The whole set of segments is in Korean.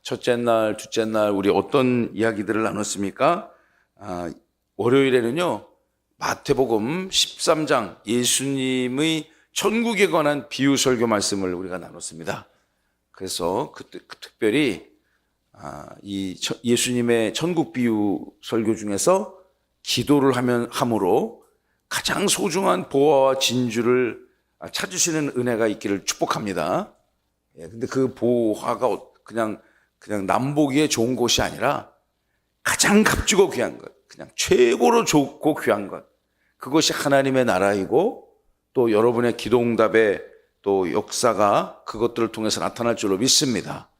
첫째 날, 둘째 날 우리 어떤 이야기들을 나눴습니까? 월요일에는요, 마태복음 13장 예수님의 천국에 관한 비유 설교 말씀을 우리가 나눴습니다. 그래서 특별히 이 예수님의 천국 비유 설교 중에서 기도를 함으로 가장 소중한 보화와 진주를 찾으시는 은혜가 있기를 축복합니다. 근데 그 보화가 그냥 남보기에 좋은 것이 아니라 가장 값지고 귀한 것, 그냥 최고로 좋고 귀한 것, 그것이 하나님의 나라이고 또 여러분의 기도응답의 또 역사가 그것들을 통해서 나타날 줄로 믿습니다.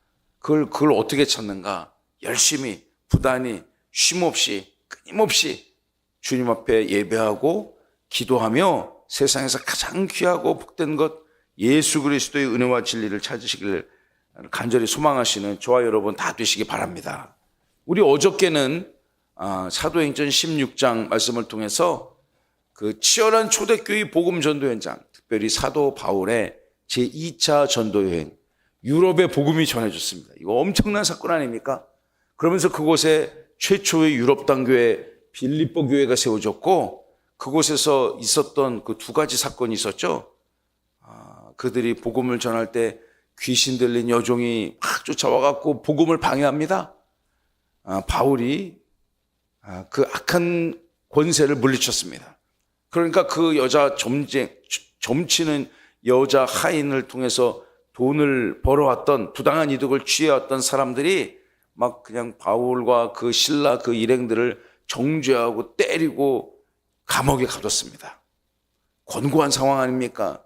그걸 어떻게 찾는가? 열심히, 부단히, 쉼없이, 끊임없이 주님 앞에 예배하고 기도하며 세상에서 가장 귀하고 복된 것 예수 그리스도의 은혜와 진리를 찾으시기를 간절히 소망하시는 저와 여러분 다 되시기 바랍니다. 우리 어저께는 사도행전 16장 말씀을 통해서 그 치열한 초대교회 복음 전도 현장, 특별히 사도 바울의 제2차 전도 여행, 유럽의 복음이 전해졌습니다. 이거 엄청난 사건 아닙니까? 그러면서 그곳에 최초의 유럽 단교회 빌립보 교회가 세워졌고 그곳에서 있었던 그 두 가지 사건이 있었죠. 그들이 복음을 전할 때 귀신 들린 여종이 막 쫓아와갖고 복음을 방해합니다. 바울이 그 악한 권세를 물리쳤습니다. 그러니까 그 여자 점치는 여자 하인을 통해서 돈을 벌어왔던 부당한 이득을 취해왔던 사람들이 막 그냥 바울과 그 신라 그 일행들을 정죄하고 때리고 감옥에 가뒀습니다. 권고한 상황 아닙니까?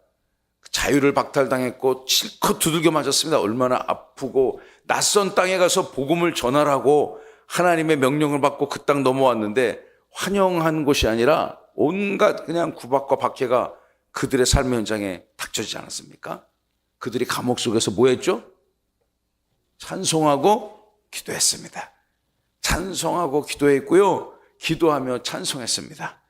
자유를 박탈당했고 실컷 두들겨 맞았습니다. 얼마나 아프고 낯선 땅에 가서 복음을 전하라고 하나님의 명령을 받고 그 땅 넘어왔는데 환영한 곳이 아니라 온갖 그냥 구박과 박해가 그들의 삶의 현장에 닥쳐지지 않았습니까? 그들이 감옥 속에서 뭐 했죠? 찬송하고 기도했습니다. 찬송하고 기도했고요. 기도하며 찬송했습니다.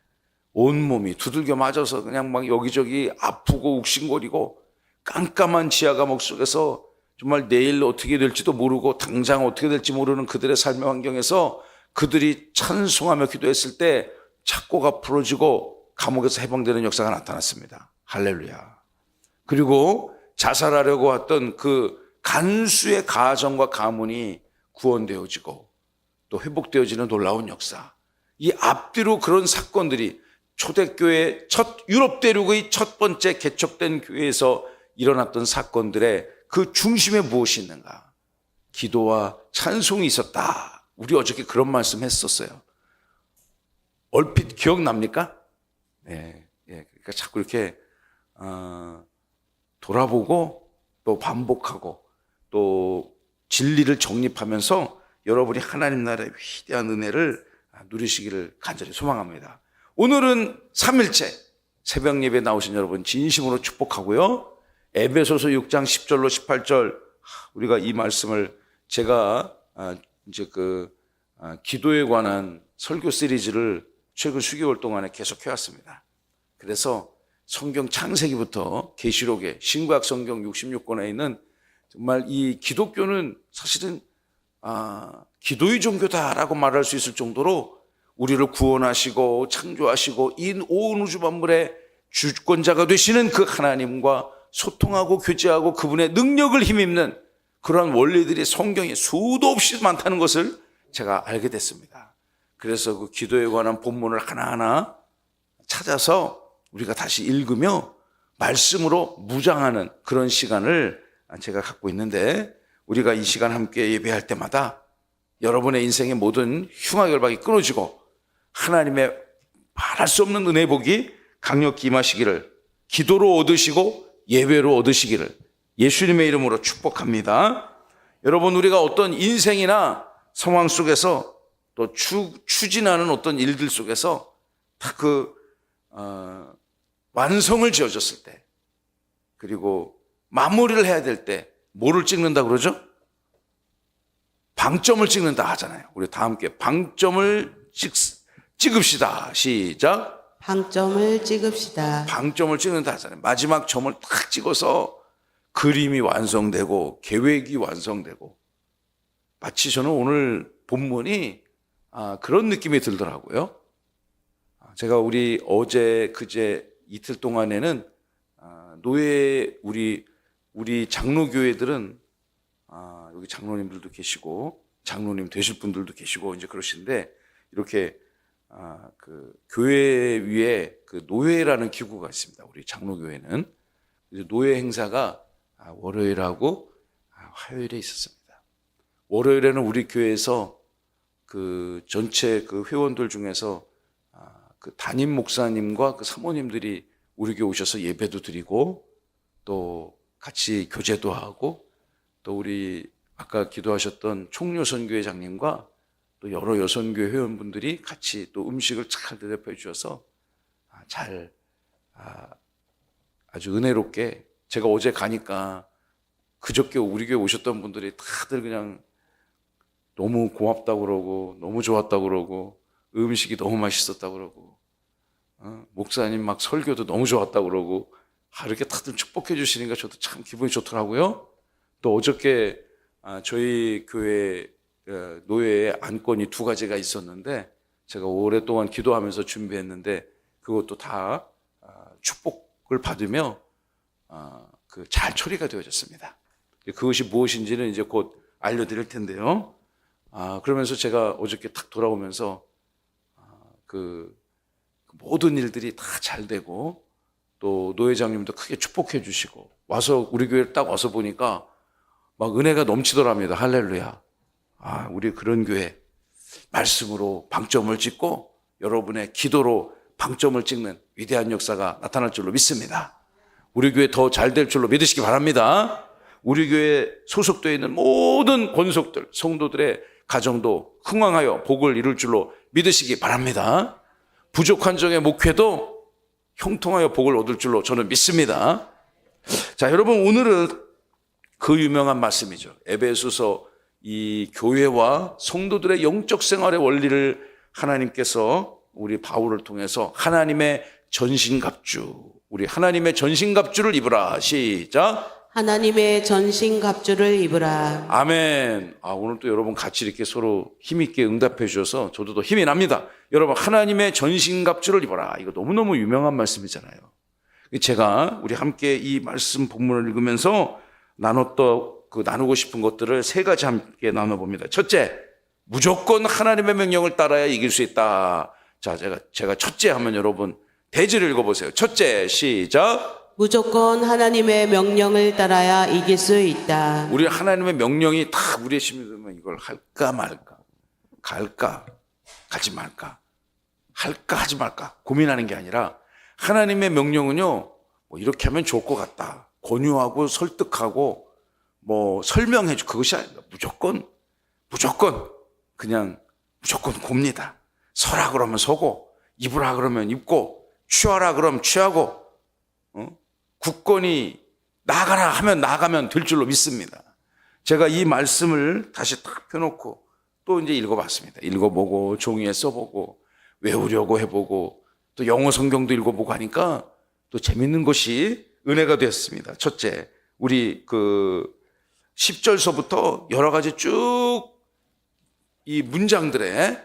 온몸이 두들겨 맞아서 그냥 막 여기저기 아프고 욱신거리고 깜깜한 지하 감옥 속에서 정말 내일 어떻게 될지도 모르고 당장 어떻게 될지 모르는 그들의 삶의 환경에서 그들이 찬송하며 기도했을 때 착고가 풀어지고 감옥에서 해방되는 역사가 나타났습니다. 할렐루야. 그리고 자살하려고 왔던 그 간수의 가정과 가문이 구원되어지고 또 회복되어지는 놀라운 역사. 이 앞뒤로 그런 사건들이 초대교회 유럽 대륙의 첫 번째 개척된 교회에서 일어났던 사건들의 그 중심에 무엇이 있는가? 기도와 찬송이 있었다. 우리 어저께 그런 말씀 했었어요. 얼핏 기억납니까? 네. 그러니까 자꾸 이렇게 돌아보고 또 반복하고 또 진리를 정립하면서 여러분이 하나님 나라의 위대한 은혜를 누리시기를 간절히 소망합니다. 오늘은 3일째 새벽 예배 나오신 여러분 진심으로 축복하고요. 에베소서 6장 10절로 18절 우리가 이 말씀을 제가 이제 기도에 관한 설교 시리즈를 최근 수개월 동안에 계속 해왔습니다. 그래서 성경 창세기부터 계시록에 신구약 성경 66권에 있는 정말 이 기독교는 사실은 기도의 종교다라고 말할 수 있을 정도로 우리를 구원하시고 창조하시고 이 온 우주 만물의 주권자가 되시는 그 하나님과 소통하고 교제하고 그분의 능력을 힘입는 그러한 원리들이 성경에 수도 없이 많다는 것을 제가 알게 됐습니다. 그래서 그 기도에 관한 본문을 하나하나 찾아서 우리가 다시 읽으며 말씀으로 무장하는 그런 시간을 제가 갖고 있는데 우리가 이 시간 함께 예배할 때마다 여러분의 인생의 모든 흉악결박이 끊어지고 하나님의 말할 수 없는 은혜 복이 강력히 임하시기를 기도로 얻으시고 예배로 얻으시기를 예수님의 이름으로 축복합니다. 여러분 우리가 어떤 인생이나 상황 속에서 또 추진하는 어떤 일들 속에서 다 완성을 지어졌을 때 그리고 마무리를 해야 될 때 뭐를 찍는다 그러죠? 방점을 찍는다 하잖아요. 우리 다 함께 방점을 찍읍시다. 시작. 방점을 찍읍시다. 방점을 찍는다 하잖아요. 마지막 점을 딱 찍어서 그림이 완성되고 계획이 완성되고 마치 저는 오늘 본문이 그런 느낌이 들더라고요. 제가 우리 어제 그제 이틀 동안에는 노예 우리 장로교회들은 여기 장로님들도 계시고 장로님 되실 분들도 계시고 이제 그러신데 이렇게 그 교회 위에 그 노예라는 기구가 있습니다. 우리 장로교회는 노예 행사가 월요일하고 화요일에 있었습니다. 월요일에는 우리 교회에서 그 전체 그 회원들 중에서 그 담임 목사님과 그 사모님들이 우리 교회 오셔서 예배도 드리고 또 같이 교제도 하고 또 우리 아까 기도하셨던 총여선교회장님과 또 여러 여선교회 회원분들이 같이 또 음식을 잘 대접해 주셔서 아주 은혜롭게 제가 어제 가니까 그저께 우리 교회 오셨던 분들이 다들 그냥 너무 고맙다고 그러고 너무 좋았다고 그러고 음식이 너무 맛있었다고 그러고 목사님 막 설교도 너무 좋았다고 그러고 이렇게 다들 축복해 주시니까 저도 참 기분이 좋더라고요. 또 어저께 저희 교회 노예의 안건이 2가지가 있었는데 제가 오랫동안 기도하면서 준비했는데 그것도 다 축복을 받으며 잘 처리가 되어졌습니다. 그것이 무엇인지는 이제 곧 알려드릴 텐데요. 그러면서 제가 어저께 딱 돌아오면서 그 모든 일들이 다 잘 되고 또 노회장님도 크게 축복해 주시고 와서 우리 교회를 딱 와서 보니까 막 은혜가 넘치더랍니다. 할렐루야. 우리 그런 교회 말씀으로 방점을 찍고 여러분의 기도로 방점을 찍는 위대한 역사가 나타날 줄로 믿습니다. 우리 교회 더 잘 될 줄로 믿으시기 바랍니다. 우리 교회에 소속되어 있는 모든 권속들, 성도들의 가정도 흥왕하여 복을 이룰 줄로 믿으시기 바랍니다. 부족한 적의 목회도 형통하여 복을 얻을 줄로 저는 믿습니다. 자, 여러분 오늘은 그 유명한 말씀이죠. 에베소서 이 교회와 성도들의 영적 생활의 원리를 하나님께서 우리 바울을 통해서 하나님의 전신갑주, 우리 하나님의 전신갑주를 입으라. 시작. 하나님의 전신갑주를 입으라. 아멘. 오늘 또 여러분 같이 이렇게 서로 힘있게 응답해 주셔서 저도 더 힘이 납니다. 여러분 하나님의 전신갑주를 입어라. 이거 너무너무 유명한 말씀이잖아요. 제가 우리 함께 이 말씀 본문을 읽으면서 나누고 싶은 것들을 3가지 함께 나눠봅니다. 첫째, 무조건 하나님의 명령을 따라야 이길 수 있다. 자, 제가 첫째 하면 여러분 대지를 읽어보세요. 첫째, 시작. 무조건 하나님의 명령을 따라야 이길 수 있다. 우리 하나님의 명령이 다 우리의 심리 들면 이걸 할까 말까, 갈까 가지 말까, 할까 하지 말까 고민하는 게 아니라 하나님의 명령은요, 뭐 이렇게 하면 좋을 것 같다, 권유하고 설득하고 뭐 설명해 주 그것이 아닙니다. 무조건 곱니다. 서라 그러면 서고, 입으라 그러면 입고, 취하라 그러면 취하고, 굳건히 나가라 하면 나가면 될 줄로 믿습니다. 제가 이 말씀을 다시 딱 펴놓고 또 이제 읽어봤습니다. 읽어보고 종이에 써보고 외우려고 해보고 또 영어 성경도 읽어보고 하니까 또 재밌는 것이 은혜가 되었습니다. 첫째, 우리 그 10절서부터 여러 가지 쭉 이 문장들의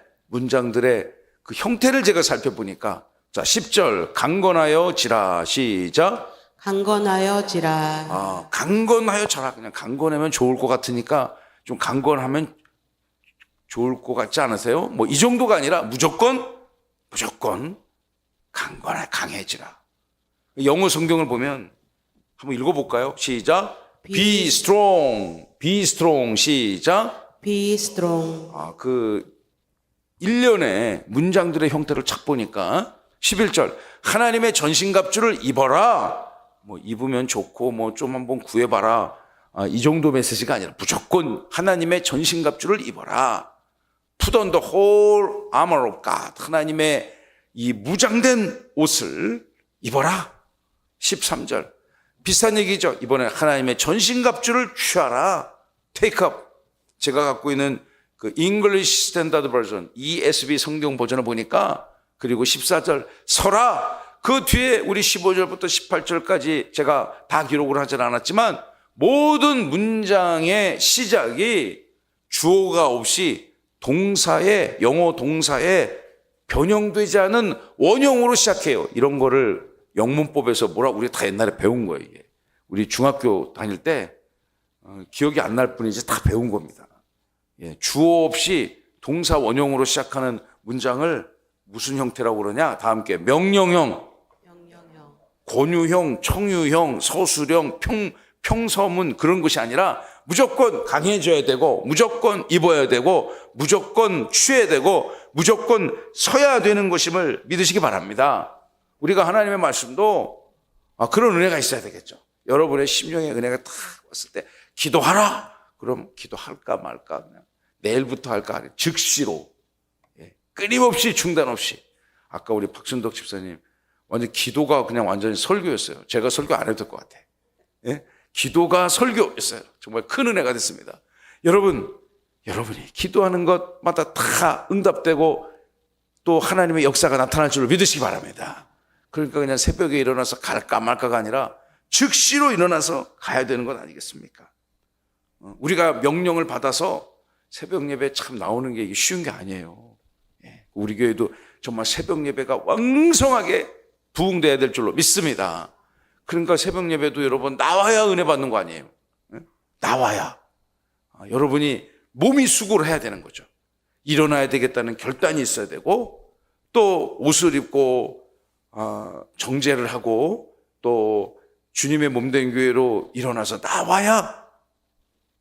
그 형태를 제가 살펴보니까, 자, 10절 강건하여 지라. 시작. 강건하여 지라. 강건하여 자라. 그냥 강건하면 좋을 것 같으니까 좀 강건하면 좋을 것 같지 않으세요? 뭐 이 정도가 아니라 무조건 강해지라. 영어 성경을 보면 한번 읽어볼까요? 시작. Be strong. 시작. Be strong. 그 일련의 문장들의 형태를 착 보니까 11절 하나님의 전신갑주를 입어라. 뭐 입으면 좋고 뭐 좀 한번 구해봐라. 이 정도 메시지가 아니라 무조건 하나님의 전신갑주를 입어라. Put on the whole armor of God. 하나님의 이 무장된 옷을 입어라. 13절 비슷한 얘기죠. 이번에 하나님의 전신갑주를 취하라. Take up. 제가 갖고 있는 그 English Standard Version ESV 성경 버전을 보니까, 그리고 14절 서라. 그 뒤에 우리 15절부터 18절까지 제가 다 기록을 하진 않았지만 모든 문장의 시작이 주어가 없이 동사에, 영어 동사에 변형되지 않은 원형으로 시작해요. 이런 거를 영문법에서 우리 다 옛날에 배운 거예요. 이게. 우리 중학교 다닐 때 기억이 안 날 뿐이지 다 배운 겁니다. 예, 주어 없이 동사 원형으로 시작하는 문장을 무슨 형태라고 그러냐? 다 함께 명령형, 명령형, 권유형, 청유형, 서술형, 평서문 그런 것이 아니라 무조건 강해져야 되고 무조건 입어야 되고 무조건 취해야 되고 무조건 서야 되는 것임을 믿으시기 바랍니다. 우리가 하나님의 말씀도 그런 은혜가 있어야 되겠죠. 여러분의 심령의 은혜가 딱 왔을 때 기도하라. 그럼 기도할까 말까 그냥 내일부터 할까 하는 즉시로 끊임없이 중단 없이. 아까 우리 박순덕 집사님 완전 기도가 그냥 완전히 설교였어요. 제가 설교 안 해도 될 것 같아. 예? 기도가 설교였어요. 정말 큰 은혜가 됐습니다. 여러분이 기도하는 것마다 다 응답되고 또 하나님의 역사가 나타날 줄을 믿으시기 바랍니다. 그러니까 그냥 새벽에 일어나서 갈까 말까가 아니라 즉시로 일어나서 가야 되는 것 아니겠습니까? 우리가 명령을 받아서 새벽 예배 참 나오는 게 이게 쉬운 게 아니에요. 우리 교회도 정말 새벽 예배가 왕성하게 부흥돼야 될 줄로 믿습니다. 그러니까 새벽 예배도 여러분 나와야 은혜 받는 거 아니에요. 나와야. 여러분이 몸이 수고를 해야 되는 거죠. 일어나야 되겠다는 결단이 있어야 되고 또 옷을 입고 정제를 하고 또 주님의 몸된 교회로 일어나서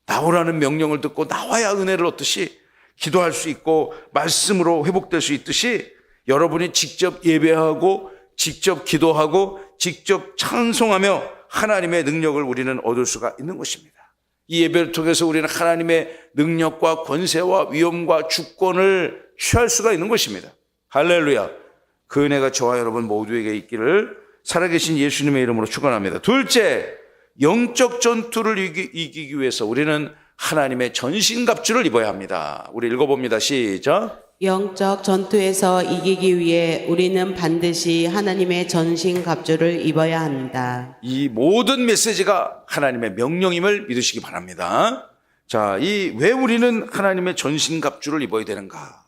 나오라는 명령을 듣고 나와야 은혜를 얻듯이 기도할 수 있고 말씀으로 회복될 수 있듯이 여러분이 직접 예배하고 직접 기도하고 직접 찬송하며 하나님의 능력을 우리는 얻을 수가 있는 것입니다. 이 예배를 통해서 우리는 하나님의 능력과 권세와 위엄과 주권을 취할 수가 있는 것입니다. 할렐루야. 그 은혜가 저와 여러분 모두에게 있기를 살아계신 예수님의 이름으로 축원합니다. 둘째, 영적 전투를 이기기 위해서 우리는 하나님의 전신갑주를 입어야 합니다. 우리 읽어봅니다. 시작. 영적 전투에서 이기기 위해 우리는 반드시 하나님의 전신갑주를 입어야 한다. 이 모든 메시지가 하나님의 명령임을 믿으시기 바랍니다. 자, 왜 우리는 하나님의 전신갑주를 입어야 되는가?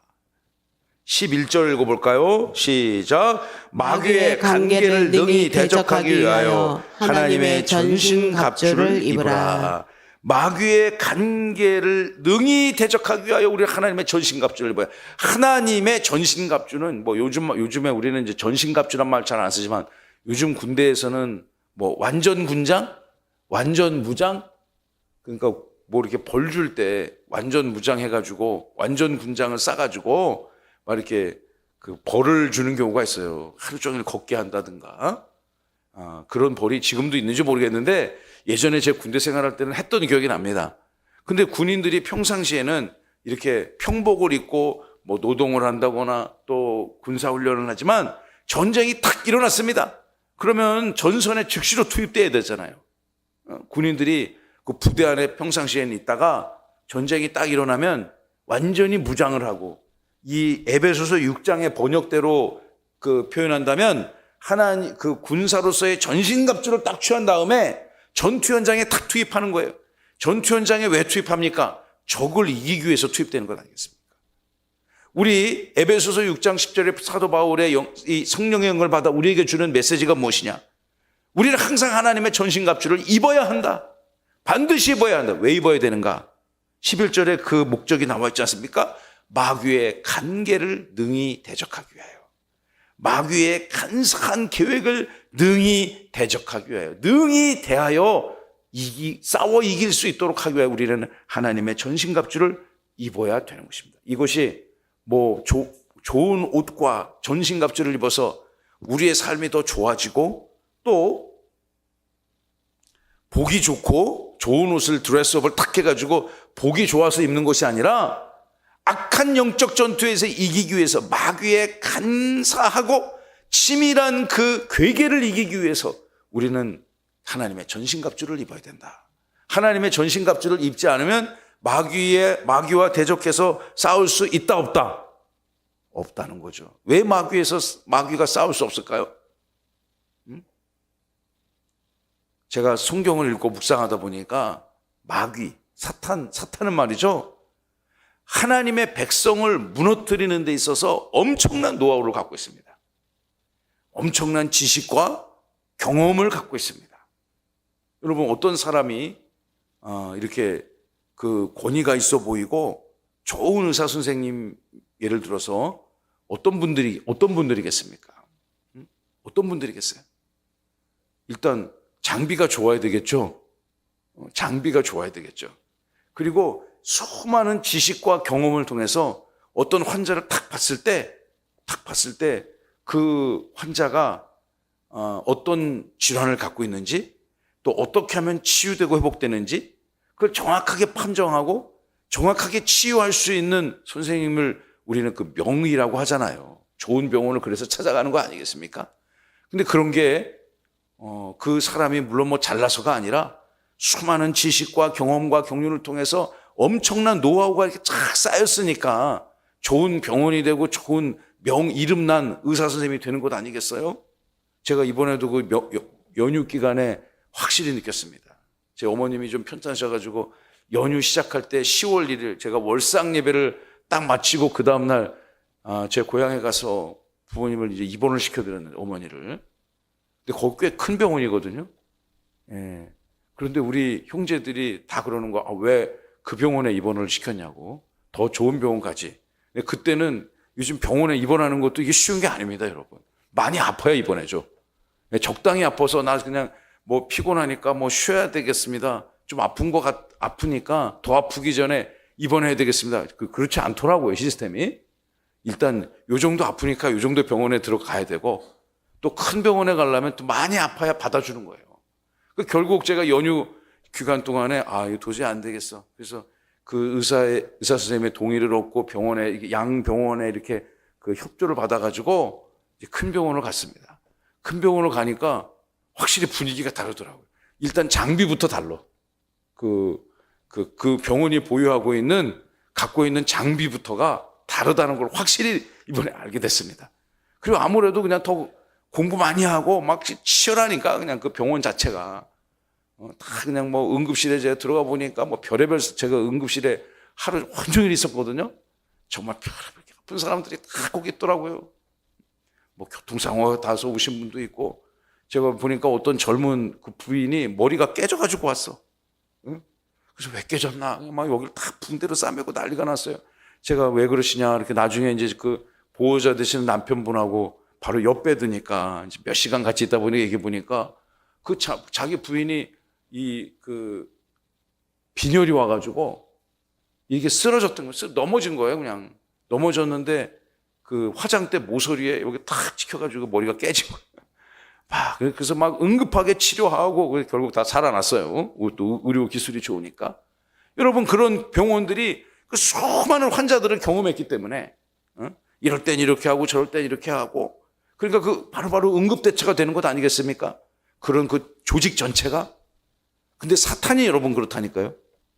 11절 읽어볼까요? 시작. 마귀의 간계를 능히 대적하기 위하여 하나님의 전신갑주를 입으라. 마귀의 간계를 능히 대적하기 위하여 우리 하나님의 전신갑주를 입어야. 하나님의 전신갑주는 요즘에 우리는 이제 전신갑주란 말 잘 안 쓰지만 요즘 군대에서는 완전 군장, 완전 무장, 그러니까 이렇게 벌 줄 때 완전 무장 해가지고 완전 군장을 싸가지고 막 이렇게 그 벌을 주는 경우가 있어요. 하루 종일 걷게 한다든가. 그런 벌이 지금도 있는지 모르겠는데 예전에 제 군대 생활할 때는 했던 기억이 납니다. 근데 군인들이 평상시에는 이렇게 평복을 입고 노동을 한다거나 또 군사훈련을 하지만 전쟁이 탁 일어났습니다. 그러면 전선에 즉시로 투입돼야 되잖아요. 군인들이 그 부대 안에 평상시에는 있다가 전쟁이 딱 일어나면 완전히 무장을 하고 이 에베소서 6장의 번역대로 그 표현한다면 하나님 그 군사로서의 전신갑주를 딱 취한 다음에 전투 현장에 탁 투입하는 거예요. 전투 현장에 왜 투입합니까? 적을 이기기 위해서 투입되는 것 아니겠습니까? 우리 에베소서 6장 10절에 사도 바울의 이 성령의 영을 받아 우리에게 주는 메시지가 무엇이냐? 우리는 항상 하나님의 전신갑주를 입어야 한다. 반드시 입어야 한다. 왜 입어야 되는가? 11절에 그 목적이 나와 있지 않습니까? 마귀의 간계를 능히 대적하기 위하여. 마귀의 간사한 계획을 능히 대적하기 위하여, 능히 대하여 싸워 이길 수 있도록 하기 위하여 우리는 하나님의 전신갑주를 입어야 되는 것입니다. 이것이 좋은 옷과 전신갑주를 입어서 우리의 삶이 더 좋아지고 또 보기 좋고 좋은 옷을 드레스업을 탁 해가지고 보기 좋아서 입는 것이 아니라 악한 영적 전투에서 이기기 위해서 마귀의 간사하고 치밀한 그 괴계를 이기기 위해서 우리는 하나님의 전신갑주를 입어야 된다. 하나님의 전신갑주를 입지 않으면 마귀와 대적해서 싸울 수 있다 없다? 없다는 거죠. 왜 마귀가 싸울 수 없을까요? 제가 성경을 읽고 묵상하다 보니까 마귀, 사탄은 말이죠. 하나님의 백성을 무너뜨리는 데 있어서 엄청난 노하우를 갖고 있습니다. 엄청난 지식과 경험을 갖고 있습니다. 여러분, 어떤 사람이 이렇게 그 권위가 있어 보이고 좋은 의사 선생님, 예를 들어서 어떤 분들이겠습니까? 어떤 분들이겠어요? 일단 장비가 좋아야 되겠죠. 장비가 좋아야 되겠죠. 그리고 수많은 지식과 경험을 통해서 어떤 환자를 탁 봤을 때 그 환자가 어떤 질환을 갖고 있는지, 또 어떻게 하면 치유되고 회복되는지 그걸 정확하게 판정하고 정확하게 치유할 수 있는 선생님을 우리는 그 명의라고 하잖아요. 좋은 병원을 그래서 찾아가는 거 아니겠습니까? 근데 그런 게 그 사람이 물론 뭐 잘나서가 아니라 수많은 지식과 경험과 경륜을 통해서 엄청난 노하우가 이렇게 쫙 쌓였으니까 좋은 병원이 되고 좋은 이름난 의사 선생님이 되는 것 아니겠어요? 제가 이번에도 그 연휴 기간에 확실히 느꼈습니다. 제 어머님이 좀 편찮으셔가지고 연휴 시작할 때 10월 1일 제가 월상 예배를 딱 마치고 그 다음날 제 고향에 가서 부모님을 이제 입원을 시켜드렸는데, 어머니를. 근데 거기 꽤 큰 병원이거든요. 예. 그런데 우리 형제들이 다 그러는 거야. 왜 그 병원에 입원을 시켰냐고. 더 좋은 병원 가지. 근데 그때는 요즘 병원에 입원하는 것도 이게 쉬운 게 아닙니다, 여러분. 많이 아파야 입원해줘. 적당히 아파서 나 그냥 뭐 피곤하니까 뭐 쉬어야 되겠습니다. 좀 아프니까 더 아프기 전에 입원해야 되겠습니다. 그렇지 않더라고요, 시스템이. 일단 요 정도 아프니까 요 정도 병원에 들어가야 되고, 또 큰 병원에 가려면 또 많이 아파야 받아주는 거예요. 결국 제가 연휴 기간 동안에 이거 도저히 안 되겠어. 그래서 그 의사 선생님의 동의를 얻고 양 병원에 이렇게 그 협조를 받아가지고 이제 큰 병원을 갔습니다. 큰 병원을 가니까 확실히 분위기가 다르더라고요. 일단 장비부터 달라. 그 병원이 갖고 있는 장비부터가 다르다는 걸 확실히 이번에 알게 됐습니다. 그리고 아무래도 그냥 더 공부 많이 하고 막 치열하니까 그냥 그 병원 자체가 다 그냥 뭐 응급실에 제가 들어가 보니까 뭐 별의별, 제가 응급실에 하루 온종일 있었거든요. 정말 별의별 아픈 사람들이 다 거기 있더라고요. 뭐 교통사고가 다서 오신 분도 있고, 제가 보니까 어떤 젊은 그 부인이 머리가 깨져가지고 왔어. 응? 그래서 왜 깨졌나? 막 여기를 다 붕대로 싸매고 난리가 났어요. 제가 왜 그러시냐? 이렇게 나중에 이제 그 보호자 되시는 남편분하고 바로 옆에 드니까 이제 몇 시간 같이 있다 보니 얘기해 보니까 자기 부인이 빈혈이 와가지고 이게 쓰러졌던 거예요. 넘어진 거예요, 그냥. 넘어졌는데 그 화장대 모서리에 여기 탁 찍혀가지고 머리가 깨진 거예요. 그래서 막 응급하게 치료하고 결국 다 살아났어요. 또 의료 기술이 좋으니까. 여러분, 그런 병원들이 그 수많은 환자들을 경험했기 때문에 이럴 땐 이렇게 하고 저럴 땐 이렇게 하고, 그러니까 그 바로바로 응급대처가 되는 것 아니겠습니까? 그런 그 조직 전체가. 근데 사탄이 여러분 그렇다니까요.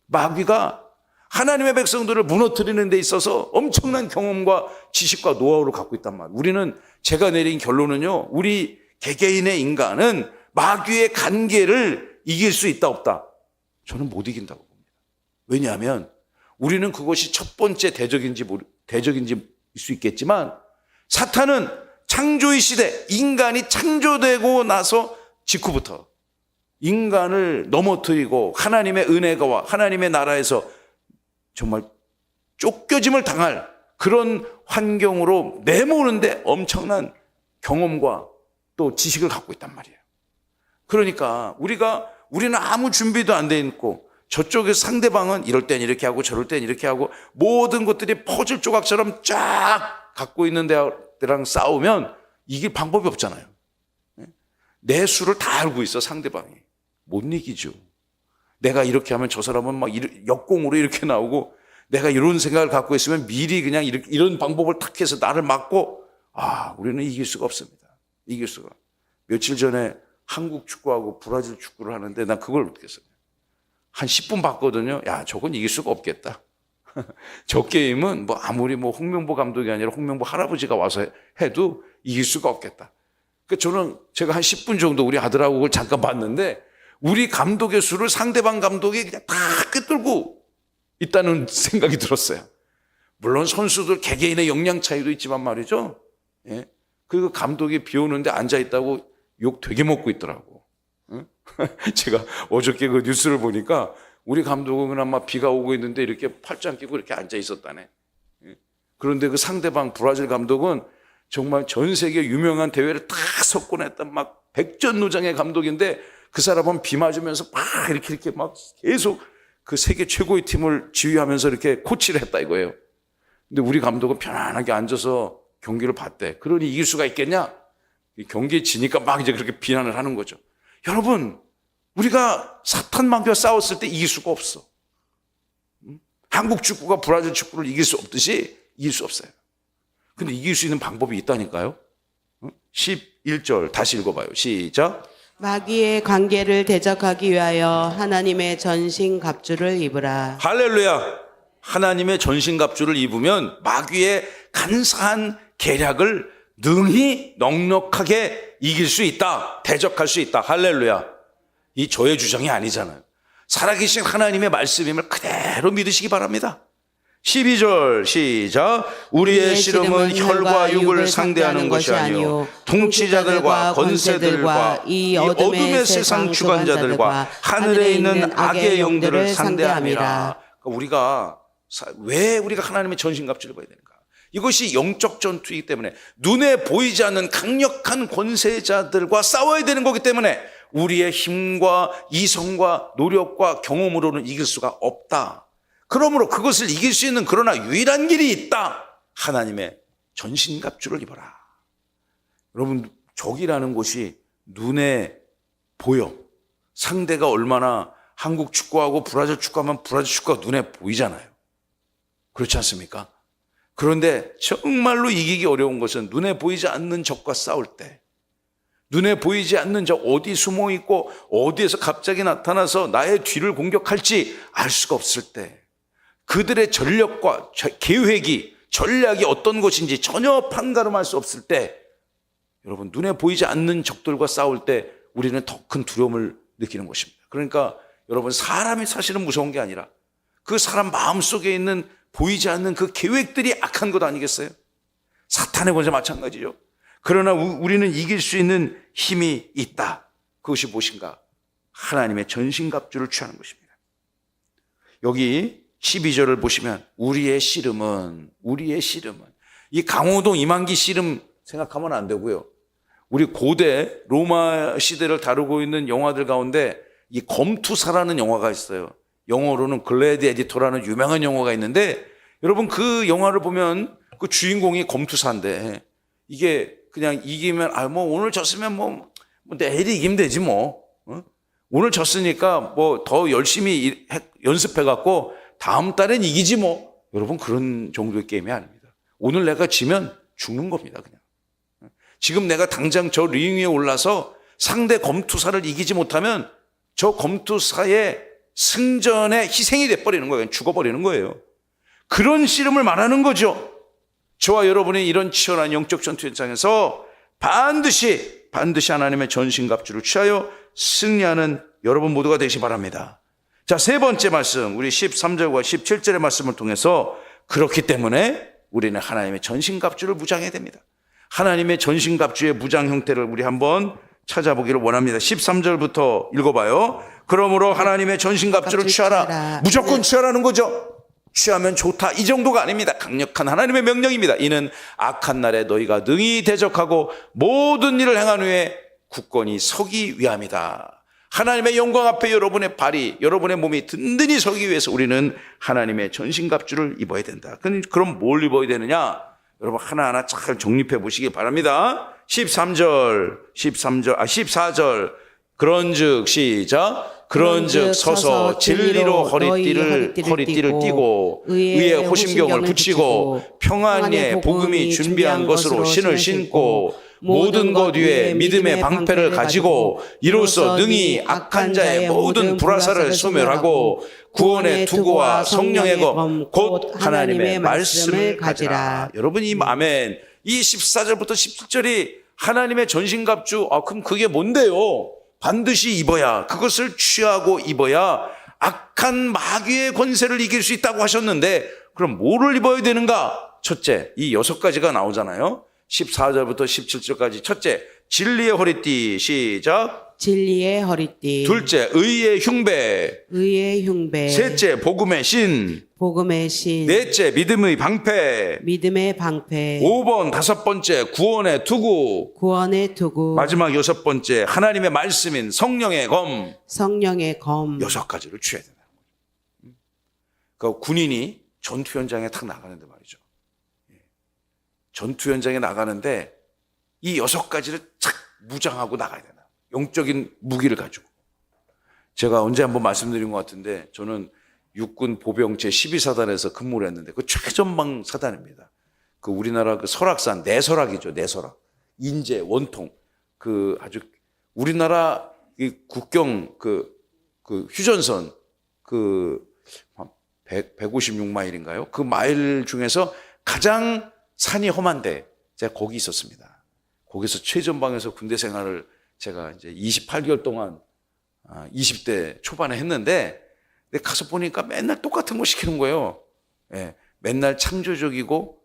마귀가 하나님의 백성들을 무너뜨리는 데 있어서 엄청난 경험과 지식과 노하우를 갖고 있단 말이에요. 제가 내린 결론은요, 우리 개개인의 인간은 마귀의 관계를 이길 수 있다 없다? 저는 못 이긴다고 봅니다. 왜냐하면 우리는 그것이 첫 번째 대적인지 수 있겠지만, 사탄은 창조의 시대, 인간이 창조되고 나서 직후부터 인간을 넘어뜨리고 하나님의 은혜가 하나님의 나라에서 정말 쫓겨짐을 당할 그런 환경으로 내모는데 엄청난 경험과 또 지식을 갖고 있단 말이에요. 그러니까 우리는 아무 준비도 안 돼 있고, 저쪽에서 상대방은 이럴 땐 이렇게 하고 저럴 땐 이렇게 하고, 모든 것들이 퍼즐 조각처럼 쫙 갖고 있는 데랑 싸우면 이길 방법이 없잖아요. 내 수를 다 알고 있어, 상대방이. 못 이기죠. 내가 이렇게 하면 저 사람은 막 역공으로 이렇게 나오고, 내가 이런 생각을 갖고 있으면 미리 그냥 이런 방법을 탁 해서 나를 막고, 우리는 이길 수가 없습니다. 이길 수가. 며칠 전에 한국 축구하고 브라질 축구를 하는데 난 그걸 느꼈어요. 한 10분 봤거든요. 저건 이길 수가 없겠다. 저 게임은 뭐 아무리 뭐 홍명보 감독이 아니라 홍명보 할아버지가 와서 해도 이길 수가 없겠다. 그러니까 제가 한 10분 정도 우리 아들하고 그걸 잠깐 봤는데, 우리 감독의 수를 상대방 감독이 그냥 다 꿰뚫고 있다는 생각이 들었어요. 물론 선수들 개개인의 역량 차이도 있지만 말이죠. 예. 그리고 감독이 비 오는데 앉아있다고 욕 되게 먹고 있더라고. 응? 제가 어저께 그 뉴스를 보니까 우리 감독은 그나마 비가 오고 있는데 이렇게 팔짱 끼고 이렇게 앉아있었다네. 예. 그런데 그 상대방 브라질 감독은 정말 전 세계 유명한 대회를 다 석권했던 막 백전노장의 감독인데 그 사람은 비 맞으면서 막 이렇게 막 계속 그 세계 최고의 팀을 지휘하면서 이렇게 코치를 했다 이거예요. 근데 우리 감독은 편안하게 앉아서 경기를 봤대. 그러니 이길 수가 있겠냐? 경기에 지니까 막 이제 그렇게 비난을 하는 거죠. 여러분, 우리가 사탄마귀와 싸웠을 때 이길 수가 없어. 한국 축구가 브라질 축구를 이길 수 없듯이 이길 수 없어요. 근데 이길 수 있는 방법이 있다니까요. 11절 다시 읽어봐요. 시작. 마귀의 관계를 대적하기 위하여 하나님의 전신갑주를 입으라. 할렐루야. 하나님의 전신갑주를 입으면 마귀의 간사한 계략을 능히 넉넉하게 이길 수 있다. 대적할 수 있다. 할렐루야. 이 저의 주장이 아니잖아요. 살아계신 하나님의 말씀임을 그대로 믿으시기 바랍니다. 12절 시작. 우리의 씨름은 혈과 육을 상대하는 것이 아니요 통치자들과 권세들과 이 어둠의 세상 주관자들과 하늘에 있는 악의 영들을 상대함이라. 우리가 왜 우리가 하나님의 전신갑주를 입어야 되는가? 이것이 영적 전투이기 때문에 눈에 보이지 않는 강력한 권세자들과 싸워야 되는 거기 때문에 우리의 힘과 이성과 노력과 경험으로는 이길 수가 없다. 그러므로 그것을 이길 수 있는 그러나 유일한 길이 있다. 하나님의 전신갑주를 입어라. 여러분, 적이라는 것이 눈에 보여. 상대가 얼마나 한국 축구하고 브라질 축구하면 브라질 축구가 눈에 보이잖아요. 그렇지 않습니까? 그런데 정말로 이기기 어려운 것은 눈에 보이지 않는 적과 싸울 때, 눈에 보이지 않는 적 어디 숨어 있고 어디에서 갑자기 나타나서 나의 뒤를 공격할지 알 수가 없을 때, 그들의 전력과 계획이 전략이 어떤 것인지 전혀 판가름할 수 없을 때, 여러분, 눈에 보이지 않는 적들과 싸울 때 우리는 더 큰 두려움을 느끼는 것입니다. 그러니까 여러분, 사람이 사실은 무서운 게 아니라 그 사람 마음속에 있는 보이지 않는 그 계획들이 악한 것 아니겠어요? 사탄의 권세 마찬가지죠. 그러나 우리는 이길 수 있는 힘이 있다. 그것이 무엇인가? 하나님의 전신갑주를 취하는 것입니다. 여기 12절을 보시면 우리의 씨름은 이 강호동 이만기 씨름 생각하면 안 되고요. 우리 고대 로마 시대를 다루고 있는 영화들 가운데 이 검투사라는 영화가 있어요. 영어로는 글래디 에디터라는 유명한 영화가 있는데, 여러분 그 영화를 보면 그 주인공이 검투사인데 이게 그냥 이기면 뭐 오늘 졌으면 뭐 내일 이기면 되지 뭐. 오늘 졌으니까 뭐 더 열심히 연습해 갖고 다음 달엔 이기지 뭐. 여러분, 그런 정도의 게임이 아닙니다. 오늘 내가 지면 죽는 겁니다, 그냥. 지금 내가 당장 저 링 위에 올라서 상대 검투사를 이기지 못하면 저 검투사의 승전에 희생이 돼버리는 거예요. 죽어버리는 거예요. 그런 씨름을 말하는 거죠. 저와 여러분이 이런 치열한 영적 전투 현장에서 반드시 하나님의 전신갑주를 취하여 승리하는 여러분 모두가 되시기 바랍니다. 자, 세 번째 말씀, 우리 13절과 17절의 말씀을 통해서 그렇기 때문에 우리는 하나님의 전신갑주를 무장해야 됩니다. 하나님의 전신갑주의 무장 형태를 우리 한번 찾아보기를 원합니다. 13절부터 읽어봐요. 그러므로 하나님의 전신갑주를 취하라. 무조건 취하라는 거죠. 취하면 좋다, 이 정도가 아닙니다. 강력한 하나님의 명령입니다. 이는 악한 날에 너희가 능히 대적하고 모든 일을 행한 후에 굳건히 서기 위함이다. 하나님의 영광 앞에 여러분의 발이, 여러분의 몸이 든든히 서기 위해서 우리는 하나님의 전신갑주를 입어야 된다. 그럼 뭘 입어야 되느냐? 여러분 하나하나 잘 정립해 보시기 바랍니다. 14절 그런즉 시작. 그런즉 서서 진리로 허리띠를 띠고 의에 호심경을 붙이고 평안의 복음이 준비한 것으로 신을 신고 모든 것 위에 믿음의 방패를 가지고 이로써 능히 악한 자의 모든 불화살을 소멸하고 구원의 투구와 성령의 검 곧 하나님의 말씀을 가지라. 여러분, 이 아멘. 이 14절부터 17절이 하나님의 전신갑주. 그럼 그게 뭔데요? 반드시 입어야, 그것을 취하고 입어야 악한 마귀의 권세를 이길 수 있다고 하셨는데 그럼 뭐를 입어야 되는가? 첫째, 이 6가지가 나오잖아요. 14절부터 17절까지. 첫째, 진리의 허리띠. 시작. 진리의 허리띠. 둘째, 의의 흉배. 의의 흉배. 셋째, 복음의 신. 복음의 신. 넷째, 믿음의 방패. 믿음의 방패. 5번, 5번째, 구원의 투구. 구원의 투구. 마지막 6번째, 하나님의 말씀인 성령의 검. 성령의 검. 6가지를 취해야 된다. 그러니까 군인이 전투 현장에 탁 나가는데 말이죠. 전투 현장에 나가는데 이 6가지를 착 무장하고 나가야 된다. 영적인 무기를 가지고. 제가 언제 한번 말씀드린 것 같은데 저는 육군 보병 제12사단에서 근무를 했는데 그 최전방 사단입니다. 그 우리나라 그 설악산 내설악이죠. 내설악. 인제 원통 그 아주 우리나라 이 국경 그 휴전선 그 156마일인가요? 그 마일 중에서 가장 산이 험한데 제가 거기 있었습니다. 거기서 최전방에서 군대 생활을 제가 이제 28개월 동안 20대 초반에 했는데 근데 가서 보니까 맨날 똑같은 거 시키는 거예요. 예, 맨날 창조적이고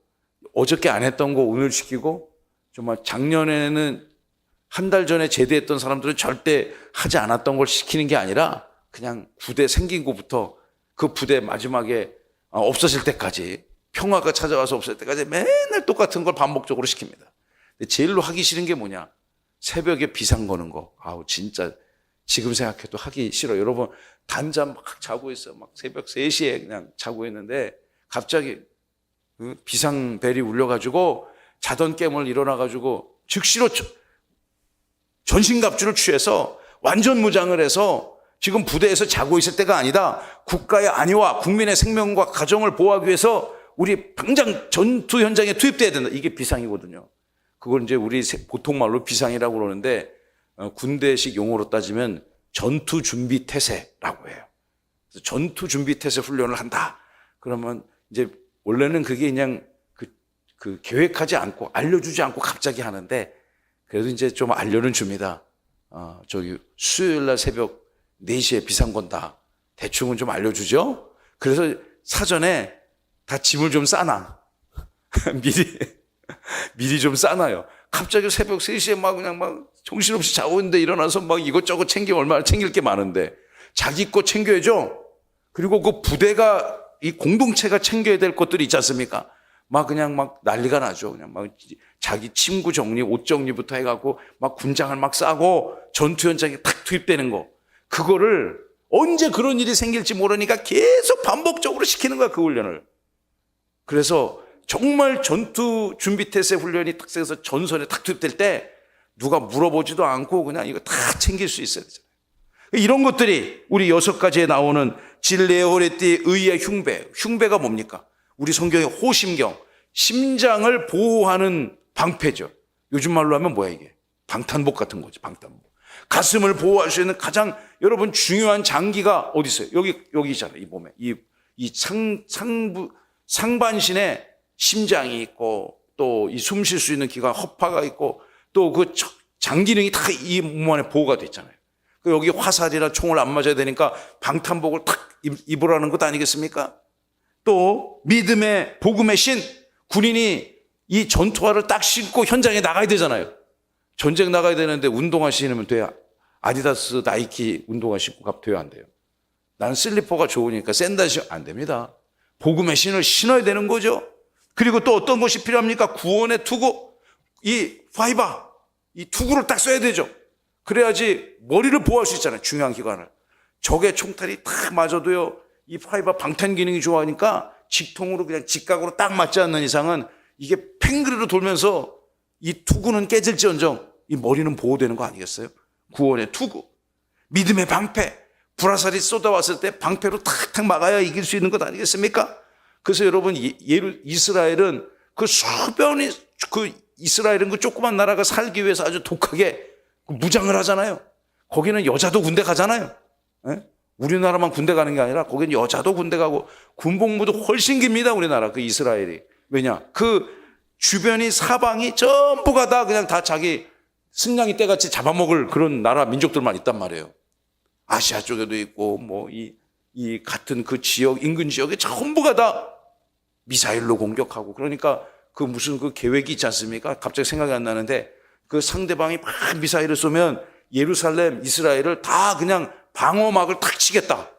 어저께 안 했던 거 오늘 시키고 정말 작년에는 한 달 전에 제대했던 사람들은 절대 하지 않았던 걸 시키는 게 아니라 그냥 부대 생긴 것부터 그 부대 마지막에 없어질 때까지 평화가 찾아와서 없을 때까지 맨날 똑같은 걸 반복적으로 시킵니다. 근데 제일로 하기 싫은 게 뭐냐? 새벽에 비상 거는 거. 아우 진짜 지금 생각해도 하기 싫어. 여러분 단잠 막 자고 있어. 막 새벽 3시에 그냥 자고 있는데 갑자기 비상벨이 울려가지고 자던 깨물 일어나가지고 즉시로 전신갑주를 취해서 완전 무장을 해서 지금 부대에서 자고 있을 때가 아니다. 국가의 안위와 국민의 생명과 가정을 보호하기 위해서 우리 당장 전투 현장에 투입돼야 된다. 이게 비상이거든요. 그걸 이제 우리 보통 말로 비상이라고 그러는데 군대식 용어로 따지면 전투 준비 태세라고 해요. 그래서 전투 준비 태세 훈련을 한다. 그러면 이제 원래는 그게 그냥 그 계획하지 않고 알려주지 않고 갑자기 하는데 그래도 이제 좀 알려는 줍니다. 저기 수요일 날 새벽 4시에 비상 건다. 대충은 좀 알려주죠. 그래서 사전에 다 짐을 좀 싸놔. 미리 좀 싸놔요. 갑자기 새벽 3시에 막 그냥 막 정신없이 자고 있는데 일어나서 막 이것저것 챙기면 얼마나 챙길 게 많은데 자기 거 챙겨야죠. 그리고 그 부대가 이 공동체가 챙겨야 될 것들이 있지 않습니까? 막 그냥 막 난리가 나죠. 그냥 막 자기 침구 정리, 옷 정리부터 해갖고 막 군장을 막 싸고 전투 현장에 탁 투입되는 거. 그거를 언제 그런 일이 생길지 모르니까 계속 반복적으로 시키는 거야, 그 훈련을. 그래서 정말 전투 준비 태세 훈련이 탁 세서 전선에 탁 투입될 때 누가 물어보지도 않고 그냥 이거 다 챙길 수 있어야 되잖아요. 이런 것들이 우리 6가지에 나오는 진리의 허리띠, 의의 흉배. 흉배가 뭡니까? 우리 성경의 호심경, 심장을 보호하는 방패죠. 요즘 말로 하면 뭐야 이게? 방탄복 같은 거지, 방탄복. 가슴을 보호할 수 있는 가장 여러분 중요한 장기가 어디 있어요? 여기 있잖아요. 이 몸에. 이 상반신에 심장이 있고 또 이 숨 쉴 수 있는 기관 허파가 있고 또 그 장 기능이 다 이 몸 안에 보호가 돼 있잖아요. 여기 화살이나 총을 안 맞아야 되니까 방탄복을 탁 입으라는 것 아니겠습니까? 또 믿음의 복음의 신, 군인이 이 전투화를 딱 신고 현장에 나가야 되잖아요. 전쟁 나가야 되는데 운동화 신으면 돼요? 아디다스, 나이키 운동화 신고 가면 돼요? 안 돼요? 나는 슬리퍼가 좋으니까 샌들 신으면 안 됩니다. 복음의 신을 신어야 되는 거죠. 그리고 또 어떤 것이 필요합니까? 구원의 투구, 이 파이바, 이 투구를 딱 써야 되죠. 그래야지 머리를 보호할 수 있잖아요. 중요한 기관을. 적의 총탈이 딱 맞아도요, 이 파이바 방탄 기능이 좋아하니까 직통으로 그냥 직각으로 딱 맞지 않는 이상은 이게 팽그르르 돌면서 이 투구는 깨질지언정 이 머리는 보호되는 거 아니겠어요? 구원의 투구, 믿음의 방패, 불화살이 쏟아왔을 때 방패로 탁탁 막아야 이길 수 있는 것 아니겠습니까? 그래서 여러분 이스라엘은 이스라엘은 그 조그만 나라가 살기 위해서 아주 독하게 무장을 하잖아요. 거기는 여자도 군대 가잖아요. 예? 우리나라만 군대 가는 게 아니라 거기는 여자도 군대 가고 군복무도 훨씬 깁니다. 우리나라 그 이스라엘이. 왜냐? 그 주변이 사방이 전부가 다 그냥 다 자기 승냥이 떼같이 잡아먹을 그런 나라 민족들만 있단 말이에요. 아시아 쪽에도 있고 뭐 이 이 같은 그 지역, 인근 지역에 전부가 다 미사일로 공격하고, 그러니까 그 무슨 그 계획이 있지 않습니까? 갑자기 생각이 안 나는데, 그 상대방이 막 미사일을 쏘면 예루살렘, 이스라엘을 다 그냥 방어막을 탁 치겠다.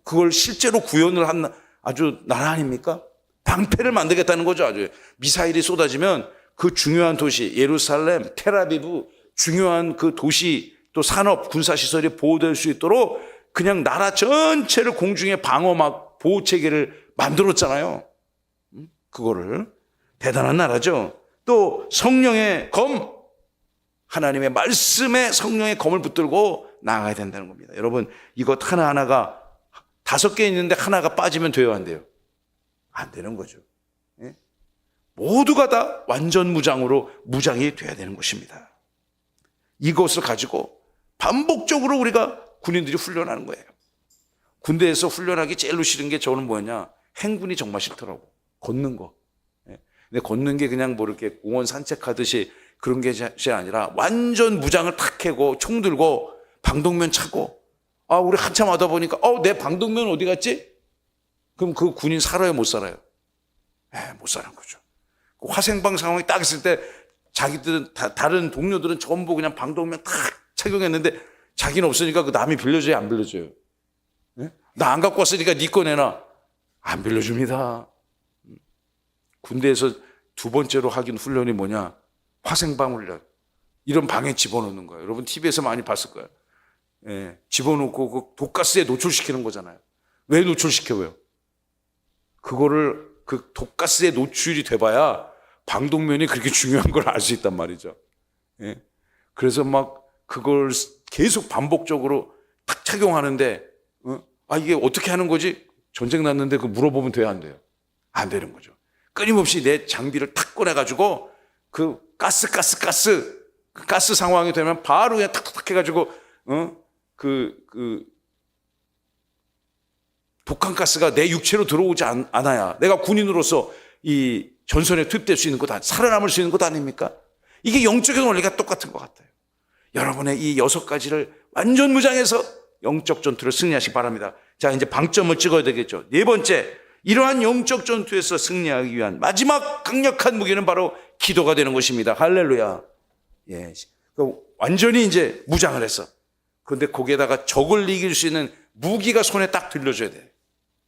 그걸 실제로 구현을 한 아주 나라 아닙니까? 방패를 만들겠다는 거죠. 아주 미사일이 쏟아지면 그 중요한 도시 예루살렘, 텔아비브, 중요한 그 도시 또 산업, 군사시설이 보호될 수 있도록 그냥 나라 전체를 공중에 방어막 보호 체계를 만들었잖아요. 그거를 대단한 나라죠. 또 성령의 검, 하나님의 말씀에 성령의 검을 붙들고 나아가야 된다는 겁니다. 여러분, 이것 하나하나가 5개 있는데 하나가 빠지면 돼요, 안 돼요? 안 되는 거죠. 예? 모두가 다 완전 무장으로 무장이 돼야 되는 것입니다. 이것을 가지고 반복적으로 우리가 군인들이 훈련하는 거예요. 군대에서 훈련하기 제일로 싫은 게 저는 뭐냐, 행군이 정말 싫더라고. 걷는 거. 예? 근데 걷는 게 그냥 뭐 이렇게 공원 산책하듯이 그런 게 아니라 완전 무장을 탁 캐고 총 들고 방독면 차고, 아, 우리 한참 하다 보니까 내 방독면 어디 갔지? 그럼 그 군인 살아요, 못 살아요? 못 사는 거죠. 그 화생방 상황이 딱 있을 때 자기들은 다른 동료들은 전부 그냥 방독면 탁 착용했는데 자기는 없으니까 그 남이 빌려줘요, 안 빌려줘요? 나 안 갖고 왔으니까 네 거 내놔. 안 빌려줍니다. 군대에서 2번째로 하긴 훈련이 뭐냐? 화생방 훈련. 이런 방에 집어넣는 거예요. 여러분 TV에서 많이 봤을 거예요. 예, 집어넣고 그 독가스에 노출시키는 거잖아요. 왜 노출시켜요? 그거를 그 독가스에 노출이 돼봐야 방독면이 그렇게 중요한 걸 알 수 있단 말이죠. 예. 그래서 막 그걸 계속 반복적으로 탁 착용하는데, 이게 어떻게 하는 거지? 전쟁 났는데 그 물어보면 돼요, 안 돼요? 안 되는 거죠. 끊임없이 내 장비를 탁 꺼내가지고 그 가스 상황이 되면 바로 그냥 탁탁탁 해가지고, 독한 가스가 내 육체로 들어오지 않아야 내가 군인으로서 이 전선에 투입될 수 있는 것, 살아남을 수 있는 것 아닙니까? 이게 영적인 원리가 똑같은 것 같아요. 여러분의 이 6가지를 완전 무장해서 영적 전투를 승리하시기 바랍니다. 자, 이제 방점을 찍어야 되겠죠. 4번째, 이러한 영적 전투에서 승리하기 위한 마지막 강력한 무기는 바로 기도가 되는 것입니다. 할렐루야. 예, 완전히 이제 무장을 했어. 그런데 거기에다가 적을 이길 수 있는 무기가 손에 딱 들려줘야 돼.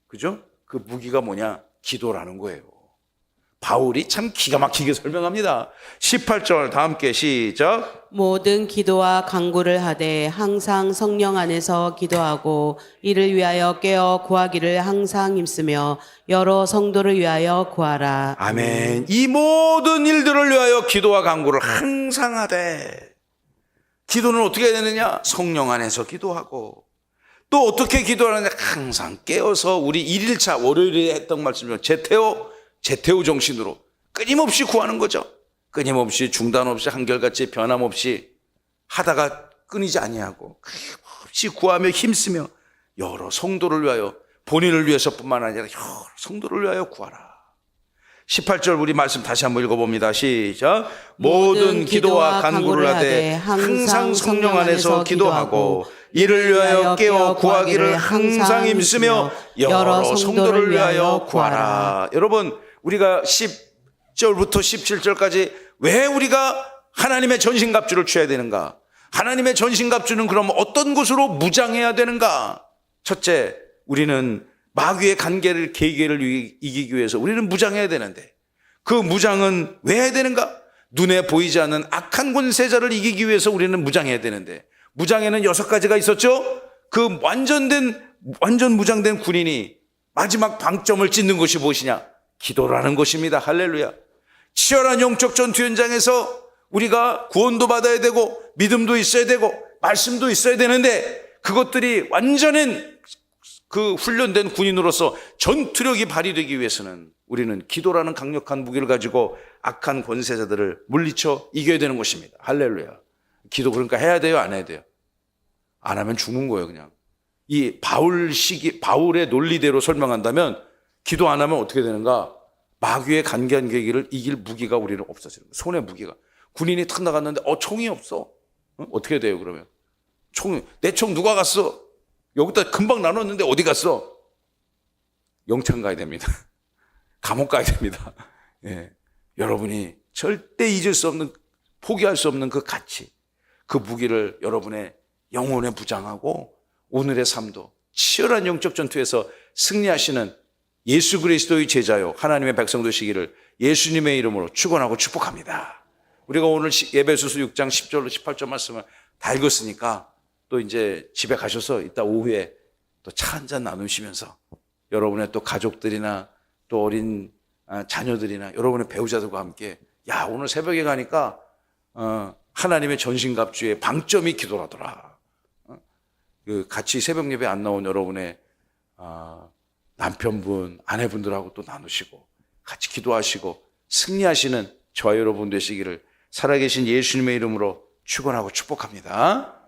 그죠? 그 무기가 뭐냐? 기도라는 거예요. 바울이 참 기가 막히게 설명합니다. 18절 다 함께 시작. 모든 기도와 간구를 하되 항상 성령 안에서 기도하고 이를 위하여 깨어 구하기를 항상 힘쓰며 여러 성도를 위하여 구하라. 아멘. 이 모든 일들을 위하여 기도와 간구를 항상 하되, 기도는 어떻게 해야 되느냐? 성령 안에서 기도하고, 또 어떻게 기도하느냐? 항상 깨어서 우리 1일차 월요일에 했던 말씀이죠. 제테오 정신으로 끊임없이 구하는 거죠. 끊임없이 중단 없이 한결같이 변함없이 하다가 끊이지 아니하고 끊임없이 구하며 힘쓰며 여러 성도를 위하여, 본인을 위해서뿐만 아니라 여러 성도를 위하여 구하라. 18절 우리 말씀 다시 한번 읽어봅니다. 시작. 모든 기도와 간구를 하되 항상 성령 안에서 기도하고 이를 위하여 깨어 구하기를 항상 힘쓰며 여러 성도를 위하여 구하라. 여러분, 우리가 10절부터 17절까지 왜 우리가 하나님의 전신갑주를 취해야 되는가? 하나님의 전신갑주는 그럼 어떤 것으로 무장해야 되는가? 첫째, 우리는 마귀의 계계를 이기기 위해서 우리는 무장해야 되는데, 그 무장은 왜 해야 되는가? 눈에 보이지 않는 악한 권세자를 이기기 위해서 우리는 무장해야 되는데, 무장에는 6가지가 있었죠? 그 완전 무장된 군인이 마지막 방점을 찍는 것이 무엇이냐? 기도라는 것입니다. 할렐루야. 치열한 영적 전투 현장에서 우리가 구원도 받아야 되고 믿음도 있어야 되고 말씀도 있어야 되는데, 그것들이 완전한 그 훈련된 군인으로서 전투력이 발휘되기 위해서는 우리는 기도라는 강력한 무기를 가지고 악한 권세자들을 물리쳐 이겨야 되는 것입니다. 할렐루야. 기도 그러니까 해야 돼요, 안 해야 돼요? 안 하면 죽는 거예요, 그냥. 이 바울의 논리대로 설명한다면 기도 안 하면 어떻게 되는가? 마귀의 간계한 계기를 이길 무기가 우리는 없어지는 거예요. 손에 무기가. 군인이 탁 나갔는데 총이 없어. 어떻게 돼요, 그러면? 내 총 누가 갔어? 여기다 금방 나눴는데 어디 갔어? 영창 가야 됩니다. 감옥 가야 됩니다. 예. 여러분이 절대 잊을 수 없는, 포기할 수 없는 그 가치, 그 무기를 여러분의 영혼에 부장하고 오늘의 삶도 치열한 영적 전투에서 승리하시는 예수 그리스도의 제자요 하나님의 백성 되시기를 예수님의 이름으로 축원하고 축복합니다. 우리가 오늘 에베소서 6장 10절로 18절 말씀을 다 읽었으니까 또 이제 집에 가셔서 이따 오후에 또 차 한잔 나누시면서 여러분의 또 가족들이나 또 어린 자녀들이나 여러분의 배우자들과 함께, 야, 오늘 새벽에 가니까 하나님의 전신갑주의 방점이 기도라더라. 그 같이 새벽 예배 안 나온 여러분의 남편분, 아내분들하고 또 나누시고 같이 기도하시고 승리하시는 저와 여러분 되시기를 살아계신 예수님의 이름으로 축원하고 축복합니다.